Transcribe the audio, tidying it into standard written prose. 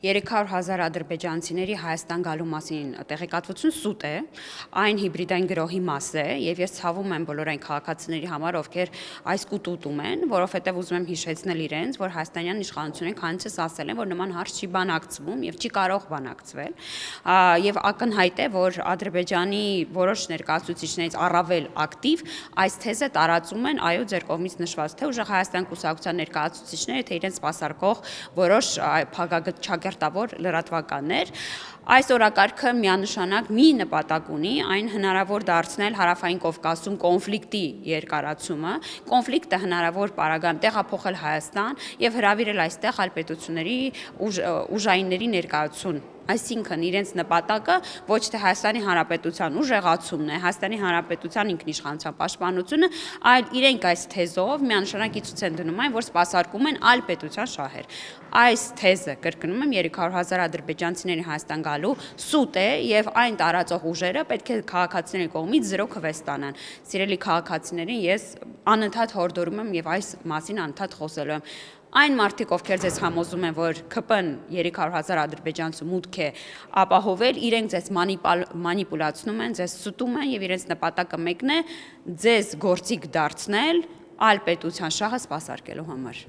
300,000 ադրբեջանցիների Հայաստան գալու մասին տեղեկատվություն սուտ է, այն հիբրիդային գրոհի մաս է, եւ ես ցավում եմ բոլոր այն քաղաքացիների համար, ովքեր այս կուտ ուտում են, որովհետեւ ուզում եմ հիշեցնել իրենց, որ հայաստանյան իշխանությունները քանիցս ասել են, որ նման հարց չի բանակցվում եւ չի կարող բանակցվել, եւ ակնհայտ է, որ Ադրբեջանի որոշ ներկայացուցիչներից առավել ակտիվ այս թեզը տարածում են, այո, ձեր կողմից նշված թե ուժեղ Հայաստան կուսակցության ներկայացուցիչները, թե իրենց սպասարկող որոշ փակագծչակերտավոր լրատվականներ, այս օրակարգը միանշանակ մի նպատակ ունի, այն հնարավոր դարձնել Հարավային Կովկասում կոնֆլիկտի երկարացումը, կոնֆլիկտը հնարավոր պարագայում տեղափոխել Հայաստան եւ հրավիրել այստեղ այլ պետությունների ուժայինների ներկայություն։ Այսինքն իրենց նպատակը ոչ թե Հայաստանի Հանրապետության ուժեղացումն է, Հայաստանի Հանրապետության ինքնիշխանության պաշտպանությունը, այլ իրենք այս թեզով միանշանակի ցույց են դնում այն, որ սպասարկում են այլ պետության շահեր։ Այս թեզը, կրկնում եմ, 300,000 ադրբեջանցիների Հայաստան գալու սուտ է եւ այն տարածող ուժերը պետք է քաղաքացիների կողմից զրո քվե ստանան։ Սիրելի քաղաքացիներին ես անընդհատ հորդորում եմ եւ այս մասին անընդհատ խոսելու եմ։ Այն մարդիկ, ովքեր ձեզ համոզում են, որ ԿՊ-ն 300,000 ադրբեջանցու մուտք է ապահովել, իրենք ձեզ մանիպուլացնում են, ձեզ սուտում են եւ իրենց նպատակը մեկն է ձեզ գործիք դարձնել այլ պետության շահը սպասարկելու համար։